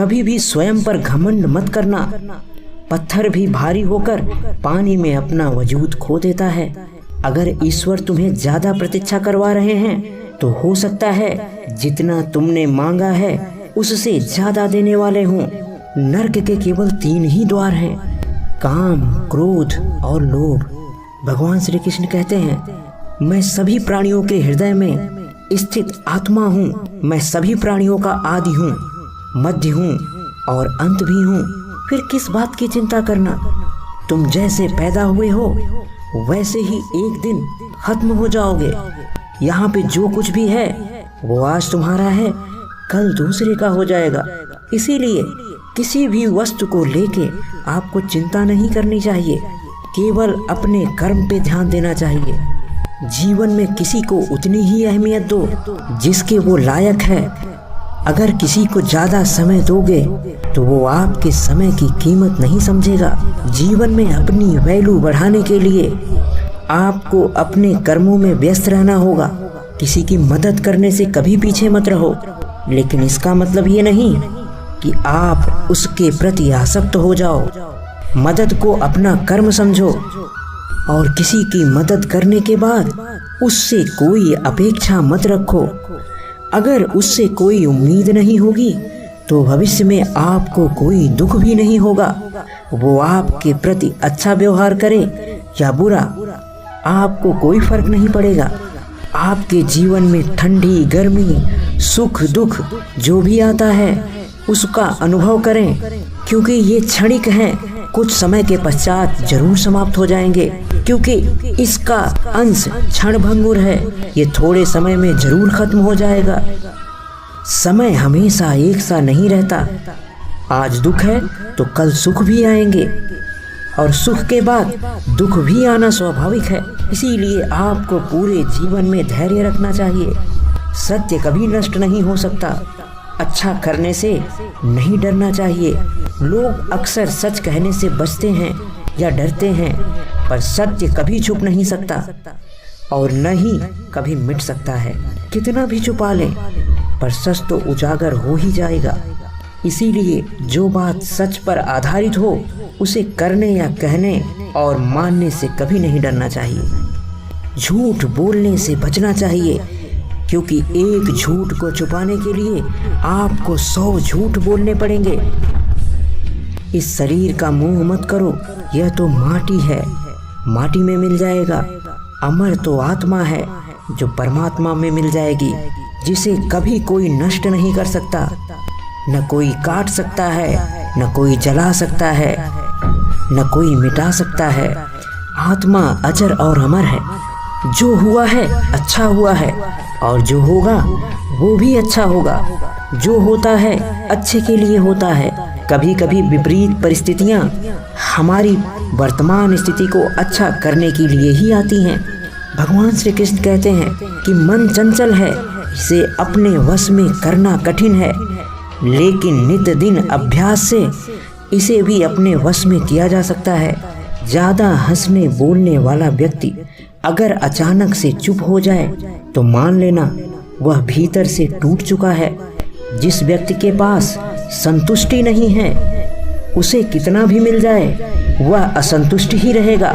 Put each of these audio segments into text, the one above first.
कभी भी स्वयं पर घमंड मत करना। पत्थर भी भारी होकर पानी में अपना वजूद खो देता है। अगर ईश्वर तुम्हें ज्यादा प्रतीक्षा करवा रहे हैं तो हो सकता है जितना तुमने मांगा है उससे ज्यादा देने वाले हों। नर्क के केवल 3 ही द्वार हैं, काम, क्रोध और लोभ। भगवान श्री कृष्ण कहते हैं, मैं सभी प्राणियों के हृदय में स्थित आत्मा हूँ। मैं सभी प्राणियों का आदि हूँ, मध्य हूँ और अंत भी हूँ। फिर किस बात की चिंता करना? तुम जैसे पैदा हुए हो वैसे ही एक दिन खत्म हो जाओगे। यहाँ पे जो कुछ भी है वो आज तुम्हारा है, कल दूसरे का हो जाएगा। इसीलिए किसी भी वस्तु को लेके आपको चिंता नहीं करनी चाहिए, केवल अपने कर्म पे ध्यान देना चाहिए। जीवन में किसी को उतनी ही अहमियत दो जिसके वो लायक है। अगर किसी को ज्यादा समय दोगे तो वो आपके समय की कीमत नहीं समझेगा। जीवन में अपनी वैल्यू बढ़ाने के लिए आपको अपने कर्मों में व्यस्त रहना होगा। किसी की मदद करने से कभी पीछे मत रहो, लेकिन इसका मतलब ये नहीं कि आप उसके प्रति आसक्त हो जाओ। मदद को अपना कर्म समझो और किसी की मदद करने के बाद उससे कोई अपेक्षा मत रखो। अगर उससे कोई उम्मीद नहीं होगी तो भविष्य में आपको कोई दुख भी नहीं होगा। वो आपके प्रति अच्छा व्यवहार करे या बुरा, आपको कोई फर्क नहीं पड़ेगा। आपके जीवन में ठंडी, गर्मी, सुख, दुख जो भी आता है उसका अनुभव करें, क्योंकि ये क्षणिक है। कुछ समय के पश्चात जरूर समाप्त हो जाएंगे, क्योंकि इसका अंश क्षणभंगुर है। ये थोड़े समय में जरूर खत्म हो जाएगा। समय हमेशा एक सा नहीं रहता। आज दुख है तो कल सुख भी आएंगे और सुख के बाद दुख भी आना स्वाभाविक है। इसीलिए आपको पूरे जीवन में धैर्य रखना चाहिए। सत्य कभी नष्ट नहीं हो सकता। अच्छा करने से नहीं डरना चाहिए। लोग अक्सर सच कहने से बचते हैं या डरते हैं, पर सत्य कभी छुप नहीं सकता और न ही कभी मिट सकता है। कितना भी छुपा लें पर सच तो उजागर हो ही जाएगा। इसीलिए जो बात सच पर आधारित हो उसे करने या कहने और मानने से कभी नहीं डरना चाहिए। झूठ बोलने से बचना चाहिए, क्योंकि एक झूठ को छुपाने के लिए आपको 100 झूठ बोलने पड़ेंगे। इस शरीर का मोह मत करो, यह तो माटी है, माटी में मिल जाएगा। अमर तो आत्मा है जो परमात्मा में मिल जाएगी, जिसे कभी कोई नष्ट नहीं कर सकता। न कोई काट सकता है, न कोई जला सकता है, न कोई मिटा सकता है। आत्मा अजर और अमर है। जो हुआ है अच्छा हुआ है और जो होगा वो भी अच्छा होगा। जो होता है अच्छे के लिए होता है। कभी कभी विपरीत परिस्थितियाँ हमारी वर्तमान स्थिति को अच्छा करने के लिए ही आती हैं। भगवान श्री कृष्ण कहते हैं कि मन चंचल है, इसे अपने वश में करना कठिन है, लेकिन नित्य दिन अभ्यास से इसे भी अपने वश में किया जा सकता है। ज़्यादा हंसने बोलने वाला व्यक्ति अगर अचानक से चुप हो जाए तो मान लेना वह भीतर से टूट चुका है। जिस व्यक्ति के पास संतुष्टि नहीं है उसे कितना भी मिल जाए वह असंतुष्ट ही रहेगा।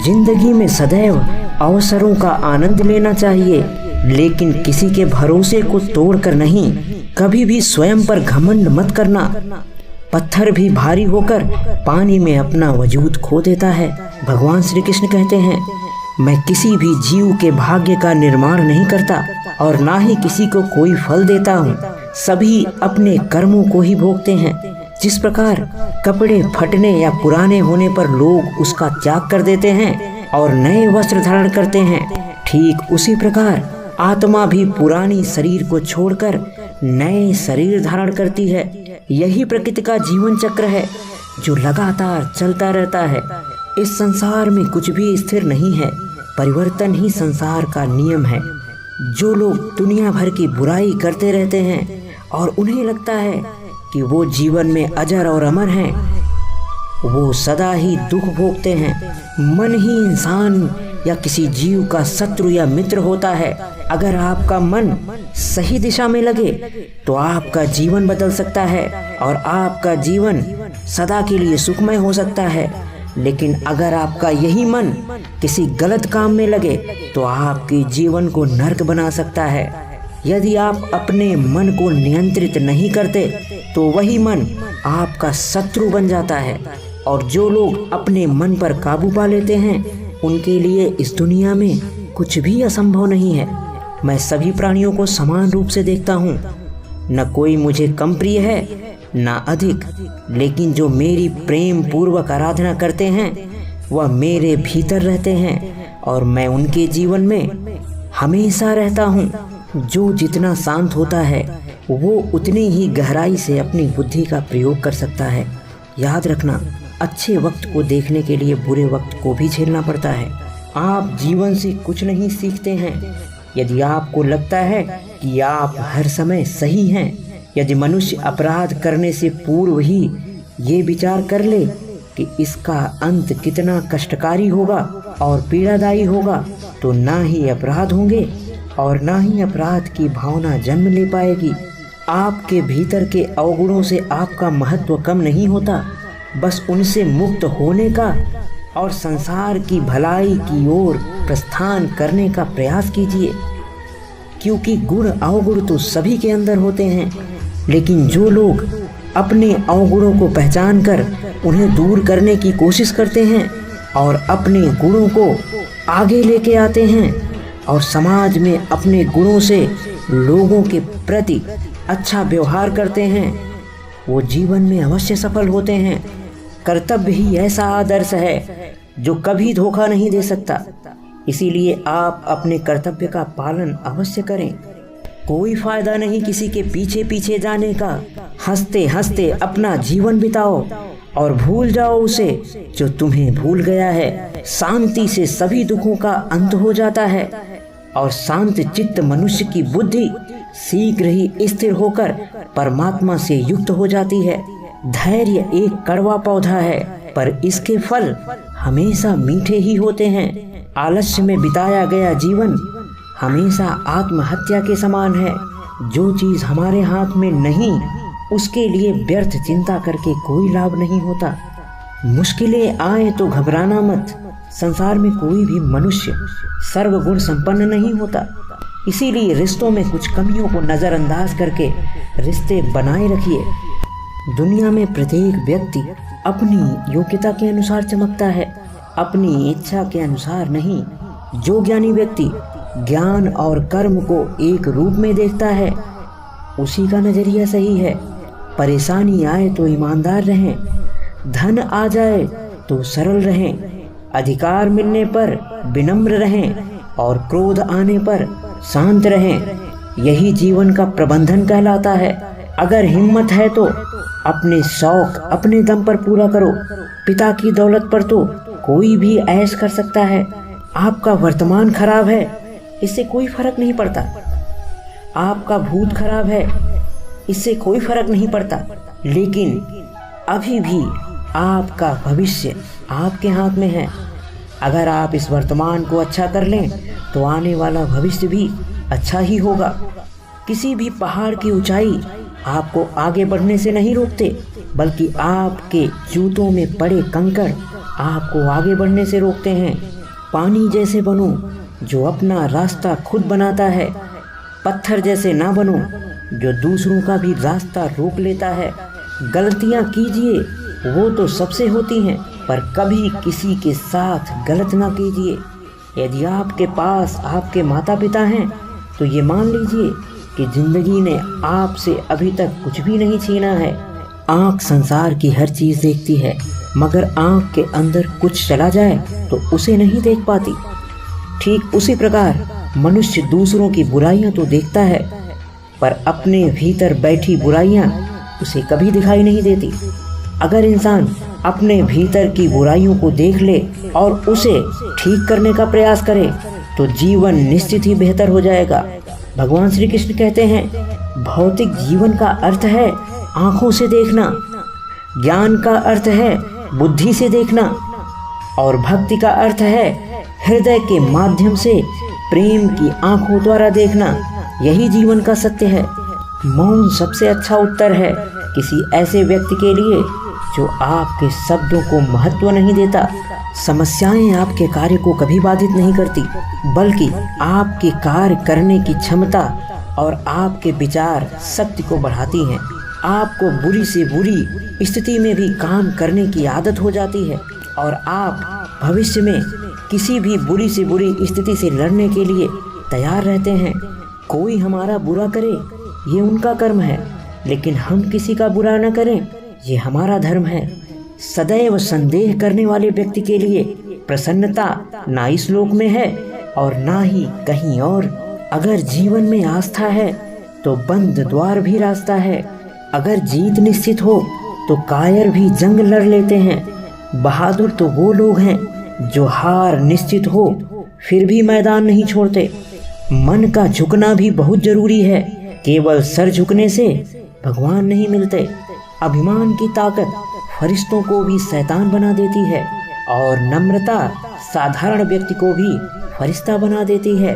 जिंदगी में सदैव अवसरों का आनंद लेना चाहिए, लेकिन किसी के भरोसे को तोड़कर नहीं। कभी भी स्वयं पर घमंड मत करना। पत्थर भी भारी होकर पानी में अपना वजूद खो देता है। भगवान श्री कृष्ण कहते हैं, मैं किसी भी जीव के भाग्य का निर्माण नहीं करता और ना ही किसी को कोई फल देता हूँ। सभी अपने कर्मों को ही भोगते हैं। जिस प्रकार कपड़े फटने या पुराने होने पर लोग उसका त्याग कर देते हैं और नए वस्त्र धारण करते हैं, ठीक उसी प्रकार आत्मा भी पुरानी शरीर को छोड़कर नए शरीर धारण करती है। यही प्रकृति का जीवन चक्र है जो लगातार चलता रहता है। इस संसार में कुछ भी स्थिर नहीं है, परिवर्तन ही संसार का नियम है। जो लोग दुनिया भर की बुराई करते रहते हैं और उन्हें लगता है कि वो जीवन में अजर और अमर हैं, वो सदा ही दुख भोगते हैं। मन ही इंसान या किसी जीव का शत्रु या मित्र होता है। अगर आपका मन सही दिशा में लगे तो आपका जीवन बदल सकता है और आपका जीवन सदा के लिए सुखमय हो सकता है। लेकिन अगर आपका यही मन किसी गलत काम में लगे तो आपके जीवन को नर्क बना सकता है। यदि आप अपने मन को नियंत्रित नहीं करते तो वही मन आपका शत्रु बन जाता है। और जो लोग अपने मन पर काबू पा लेते हैं उनके लिए इस दुनिया में कुछ भी असंभव नहीं है। मैं सभी प्राणियों को समान रूप से देखता हूँ, न कोई मुझे कम प्रिय है न अधिक, लेकिन जो मेरी प्रेम पूर्वक आराधना करते हैं वह मेरे भीतर रहते हैं और मैं उनके जीवन में हमेशा रहता हूँ। जो जितना शांत होता है वो उतनी ही गहराई से अपनी बुद्धि का प्रयोग कर सकता है। याद रखना, अच्छे वक्त को देखने के लिए बुरे वक्त को भी झेलना पड़ता है। आप जीवन से कुछ नहीं सीखते हैं यदि आपको लगता है कि आप हर समय सही हैं। यदि मनुष्य अपराध करने से पूर्व ही ये विचार कर ले कि इसका अंत कितना कष्टकारी होगा और पीड़ादायी होगा तो ना ही अपराध होंगे और ना ही अपराध की भावना जन्म ले पाएगी। आपके भीतर के अवगुणों से आपका महत्व कम नहीं होता, बस उनसे मुक्त होने का और संसार की भलाई की ओर प्रस्थान करने का प्रयास कीजिए। क्योंकि गुण अवगुण तो सभी के अंदर होते हैं, लेकिन जो लोग अपने अवगुणों को पहचान कर उन्हें दूर करने की कोशिश करते हैं और अपने गुणों को आगे लेके आते हैं और समाज में अपने गुणों से लोगों के प्रति अच्छा व्यवहार करते हैं, वो जीवन में अवश्य सफल होते हैं। कर्तव्य ही ऐसा आदर्श है जो कभी धोखा नहीं दे सकता। इसीलिए आप अपने कर्तव्य का पालन अवश्य करें। कोई फायदा नहीं किसी के पीछे पीछे जाने का। हंसते हंसते अपना जीवन बिताओ और भूल जाओ उसे जो तुम्हें भूल गया है। शांति से सभी दुखों का अंत हो जाता है और शांत चित्त मनुष्य की बुद्धि शीघ्र ही स्थिर होकर परमात्मा से युक्त हो जाती है। धैर्य एक कड़वा पौधा है पर इसके फल हमेशा मीठे ही होते हैं। आलस्य में बिताया गया जीवन हमेशा आत्महत्या के समान है। जो चीज हमारे हाथ में नहीं उसके लिए व्यर्थ चिंता करके कोई लाभ नहीं होता। मुश्किलें आए तो घबराना मत। संसार में कोई भी मनुष्य सर्वगुण संपन्न नहीं होता। इसीलिए रिश्तों में कुछ कमियों को नज़रअंदाज करके रिश्ते बनाए रखिए। दुनिया में प्रत्येक व्यक्ति अपनी योग्यता के अनुसार चमकता है, अपनी इच्छा के अनुसार नहीं। जो ज्ञानी व्यक्ति ज्ञान और कर्म को एक रूप में देखता है उसी का नजरिया सही है। परेशानी आए तो ईमानदार रहें, धन आ जाए तो सरल रहें, अधिकार मिलने पर विनम्र रहें और क्रोध आने पर शांत रहें। यही जीवन का प्रबंधन कहलाता है। अगर हिम्मत है तो अपने शौक अपने दम पर पूरा करो। पिता की दौलत पर तो कोई भी ऐश कर सकता है। आपका वर्तमान खराब है, इससे कोई फर्क नहीं पड़ता। आपका भूत खराब है, इससे कोई फर्क नहीं पड़ता। लेकिन अभी भी आपका भविष्य आपके हाथ में है। अगर आप इस वर्तमान को अच्छा कर लें तो आने वाला भविष्य भी अच्छा ही होगा। किसी भी पहाड़ की ऊंचाई आपको आगे बढ़ने से नहीं रोकते, बल्कि आपके जूतों में पड़े कंकड़ आपको आगे बढ़ने से रोकते हैं। पानी जैसे बनो जो अपना रास्ता खुद बनाता है। पत्थर जैसे ना बनो जो दूसरों का भी रास्ता रोक लेता है। गलतियाँ कीजिए, वो तो सबसे होती हैं, पर कभी किसी के साथ गलत ना कीजिए। यदि आपके पास आपके माता पिता हैं तो ये मान लीजिए कि जिंदगी ने आपसे अभी तक कुछ भी नहीं छीना है। आँख संसार की हर चीज़ देखती है, मगर आँख के अंदर कुछ चला जाए तो उसे नहीं देख पाती। ठीक उसी प्रकार मनुष्य दूसरों की बुराइयां तो देखता है, पर अपने भीतर बैठी बुराइयां उसे कभी दिखाई नहीं देती। अगर इंसान अपने भीतर की बुराइयों को देख ले और उसे ठीक करने का प्रयास करे तो जीवन निश्चित ही बेहतर हो जाएगा। भगवान श्री कृष्ण कहते हैं, भौतिक जीवन का अर्थ है आँखों से देखना, ज्ञान का अर्थ है बुद्धि से देखना और भक्ति का अर्थ है हृदय के माध्यम से प्रेम की आंखों द्वारा देखना, यही जीवन का सत्य है। मौन सबसे अच्छा उत्तर है किसी ऐसे व्यक्ति के लिए जो आपके शब्दों को महत्व नहीं देता। समस्याएं आपके कार्य को कभी बाधित नहीं करती, बल्कि आपके कार्य करने की क्षमता और आपके विचार शक्ति को बढ़ाती हैं। आपको बुरी से बुरी स्थिति में भी काम करने की आदत हो जाती है और आप भविष्य में किसी भी बुरी से बुरी स्थिति से लड़ने के लिए तैयार रहते हैं। कोई हमारा बुरा करे ये उनका कर्म है, लेकिन हम किसी का बुरा न करें ये हमारा धर्म है। सदैव संदेह करने वाले व्यक्ति के लिए प्रसन्नता ना इस लोक में है और ना ही कहीं और। अगर जीवन में आस्था है तो बंद द्वार भी रास्ता है। अगर जीत निश्चित हो तो कायर भी जंग लड़ लेते हैं। बहादुर तो वो लोग हैं जो हार निश्चित हो फिर भी मैदान नहीं छोड़ते। मन का झुकना भी बहुत जरूरी है, केवल सर झुकने से भगवान नहीं मिलते। अभिमान की ताकत फरिश्तों को भी शैतान बना देती है और नम्रता साधारण व्यक्ति को भी फरिश्ता बना देती है।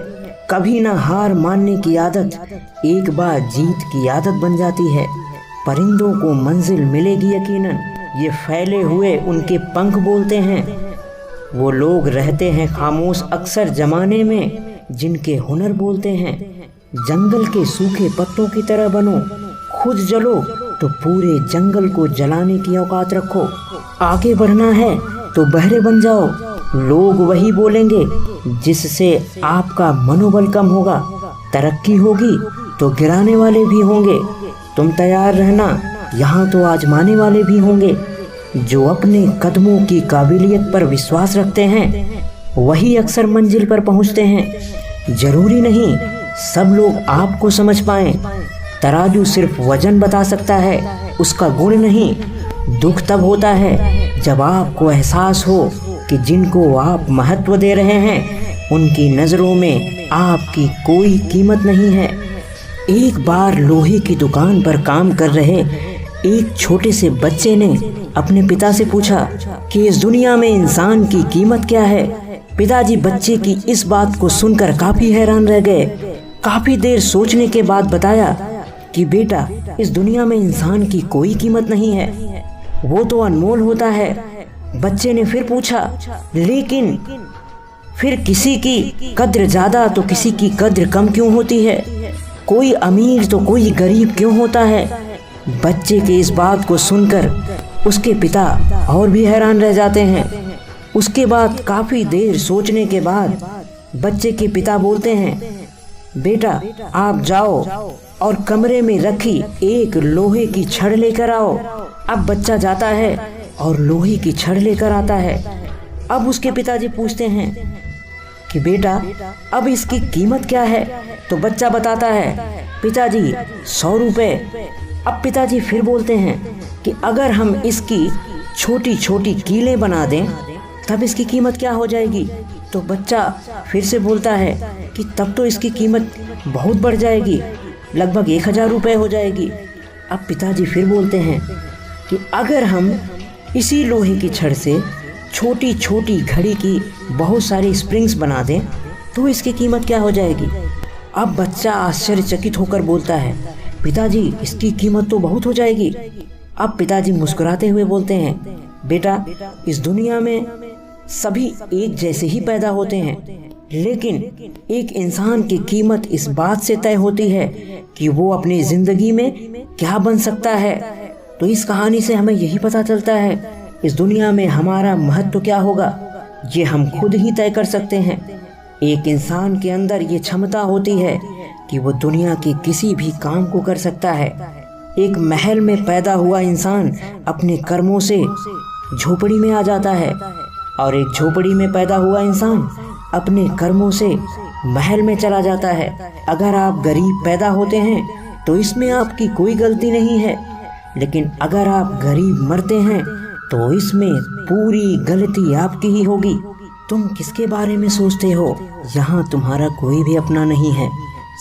कभी ना हार मानने की आदत एक बार जीत की आदत बन जाती है। परिंदों को मंजिल मिलेगी यकीनन, ये फैले हुए उनके पंख बोलते हैं। वो लोग रहते हैं खामोश अक्सर जमाने में जिनके हुनर बोलते हैं। जंगल के सूखे पत्तों की तरह बनो, खुद जलो तो पूरे जंगल को जलाने की औकात रखो। आगे बढ़ना है तो बहरे बन जाओ, लोग वही बोलेंगे जिससे आपका मनोबल कम होगा। तरक्की होगी तो गिराने वाले भी होंगे, तुम तैयार रहना, यहाँ तो आजमाने वाले भी होंगे। जो अपने कदमों की काबिलियत पर विश्वास रखते हैं वही अक्सर मंजिल पर पहुँचते हैं। जरूरी नहीं सब लोग आपको समझ पाएं। तराजू सिर्फ वजन बता सकता है, उसका गुण नहीं। दुख तब होता है जब आपको एहसास हो कि जिनको आप महत्व दे रहे हैं उनकी नज़रों में आपकी कोई कीमत नहीं है। एक बार लोहे की दुकान पर काम कर रहे एक छोटे से बच्चे ने अपने पिता से पूछा कि इस दुनिया में इंसान की कीमत क्या है। पिताजी बच्चे की इस बात को सुनकर काफी हैरान रह गए। काफी देर सोचने के बाद बताया कि बेटा, इस दुनिया में इंसान की कोई कीमत नहीं है, वो तो अनमोल होता है। बच्चे ने फिर पूछा, लेकिन फिर किसी की कद्र ज्यादा तो किसी की कद्र कम क्यों होती है? कोई अमीर तो कोई गरीब क्यों होता है? बच्चे के इस बात को सुनकर उसके पिता और भी हैरान रह जाते हैं। उसके बाद काफी देर सोचने के बाद बच्चे के पिता बोलते हैं, बेटा आप जाओ और कमरे में रखी एक लोहे की छड़ लेकर आओ। अब बच्चा जाता है और लोहे की छड़ लेकर आता है। अब उसके पिताजी पूछते हैं कि बेटा अब इसकी कीमत क्या है? तो बच्चा बताता है, पिताजी 100 रुपए। अब पिताजी फिर बोलते हैं कि अगर हम इसकी छोटी छोटी कीलें बना दें तब इसकी कीमत क्या हो जाएगी? तो बच्चा फिर से बोलता है कि तब तो इसकी कीमत बहुत बढ़ जाएगी, लगभग 1000 रुपये हो जाएगी। अब पिताजी फिर बोलते हैं कि अगर हम इसी लोहे की छड़ से छोटी छोटी घड़ी की बहुत सारी स्प्रिंग्स बना दें तो इसकी कीमत क्या हो जाएगी? अब बच्चा आश्चर्यचकित होकर बोलता है, पिताजी इसकी कीमत तो बहुत हो जाएगी। अब पिताजी मुस्कुराते हुए बोलते हैं, बेटा इस दुनिया में सभी एक जैसे ही पैदा होते हैं, लेकिन एक इंसान की कीमत इस बात से तय होती है कि वो अपनी जिंदगी में क्या बन सकता है। तो इस कहानी से हमें यही पता चलता है इस दुनिया में हमारा महत्व क्या होगा, ये हम खुद ही तय कर सकते हैं। एक इंसान के अंदर ये क्षमता होती है कि वो दुनिया के किसी भी काम को कर सकता है। एक महल में पैदा हुआ इंसान अपने कर्मों से झोपड़ी में आ जाता है और एक झोपड़ी में पैदा हुआ इंसान अपने कर्मों से महल में चला जाता है। अगर आप गरीब पैदा होते हैं तो इसमें आपकी कोई गलती नहीं है, लेकिन अगर आप गरीब मरते हैं तो इसमें पूरी गलती आपकी ही होगी। तुम किसके बारे में सोचते हो? यहाँ तुम्हारा कोई भी अपना नहीं है।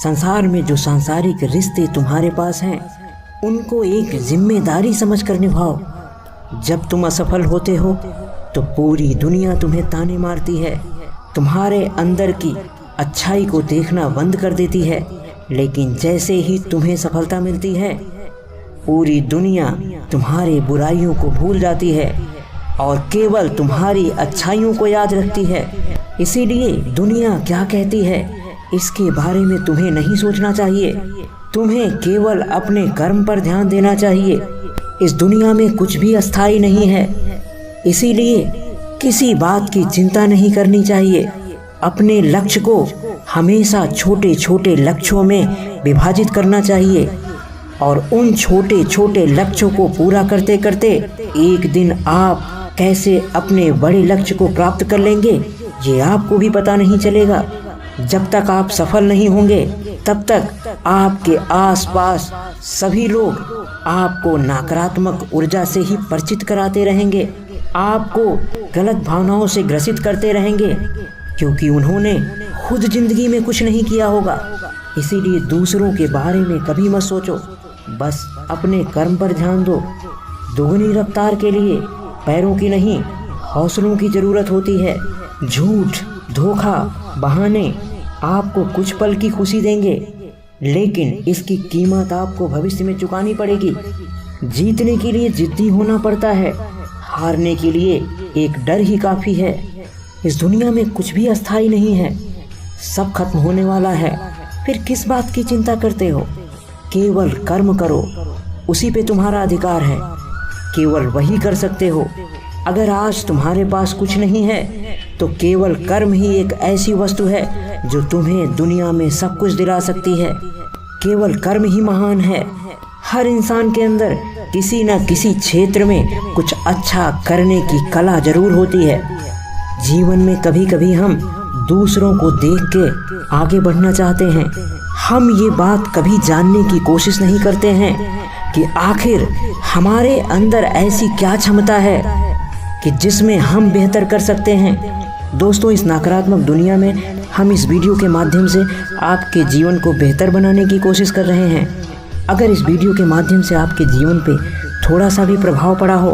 संसार में जो सांसारिक रिश्ते तुम्हारे पास हैं उनको एक जिम्मेदारी समझकर निभाओ। जब तुम असफल होते हो तो पूरी दुनिया तुम्हें ताने मारती है, तुम्हारे अंदर की अच्छाई को देखना बंद कर देती है, लेकिन जैसे ही तुम्हें सफलता मिलती है पूरी दुनिया तुम्हारी बुराइयों को भूल जाती है और केवल तुम्हारी अच्छाइयों को याद रखती है। इसीलिए दुनिया क्या कहती है इसके बारे में तुम्हें नहीं सोचना चाहिए। तुम्हें केवल अपने कर्म पर ध्यान देना चाहिए। इस दुनिया में कुछ भी अस्थायी नहीं है, इसीलिए किसी बात की चिंता नहीं करनी चाहिए। अपने लक्ष्य को हमेशा छोटे छोटे लक्ष्यों में विभाजित करना चाहिए और उन छोटे छोटे लक्ष्यों को पूरा करते करते एक दिन आप कैसे अपने बड़े लक्ष्य को प्राप्त कर लेंगे ये आपको भी पता नहीं चलेगा। जब तक आप सफल नहीं होंगे तब तक आपके आसपास सभी लोग आपको नकारात्मक ऊर्जा से ही परिचित कराते रहेंगे, आपको गलत भावनाओं से ग्रसित करते रहेंगे, क्योंकि उन्होंने खुद जिंदगी में कुछ नहीं किया होगा। इसीलिए दूसरों के बारे में कभी मत सोचो, बस अपने कर्म पर ध्यान दो। दुगनी रफ्तार के लिए पैरों की नहीं हौसलों की जरूरत होती है। झूठ, धोखा, बहाने आपको कुछ पल की खुशी देंगे, लेकिन इसकी कीमत आपको भविष्य में चुकानी पड़ेगी। जीतने के लिए जिद्दी होना पड़ता है, हारने के लिए एक डर ही काफ़ी है। इस दुनिया में कुछ भी अस्थायी नहीं है, सब खत्म होने वाला है। फिर किस बात की चिंता करते हो? केवल कर्म करो, उसी पे तुम्हारा अधिकार है, केवल वही कर सकते हो। अगर आज तुम्हारे पास कुछ नहीं है तो केवल कर्म ही एक ऐसी वस्तु है जो तुम्हें दुनिया में सब कुछ दिला सकती है। केवल कर्म ही महान है। हर इंसान के अंदर किसी न किसी क्षेत्र में कुछ अच्छा करने की कला जरूर होती है। जीवन में कभी कभी हम दूसरों को देख के आगे बढ़ना चाहते हैं। हम ये बात कभी जानने की कोशिश नहीं करते हैं कि आखिर हमारे अंदर ऐसी क्या क्षमता है कि जिसमें हम बेहतर कर सकते हैं। दोस्तों, इस नकारात्मक दुनिया में हम इस वीडियो के माध्यम से आपके जीवन को बेहतर बनाने की कोशिश कर रहे हैं। अगर इस वीडियो के माध्यम से आपके जीवन पे थोड़ा सा भी प्रभाव पड़ा हो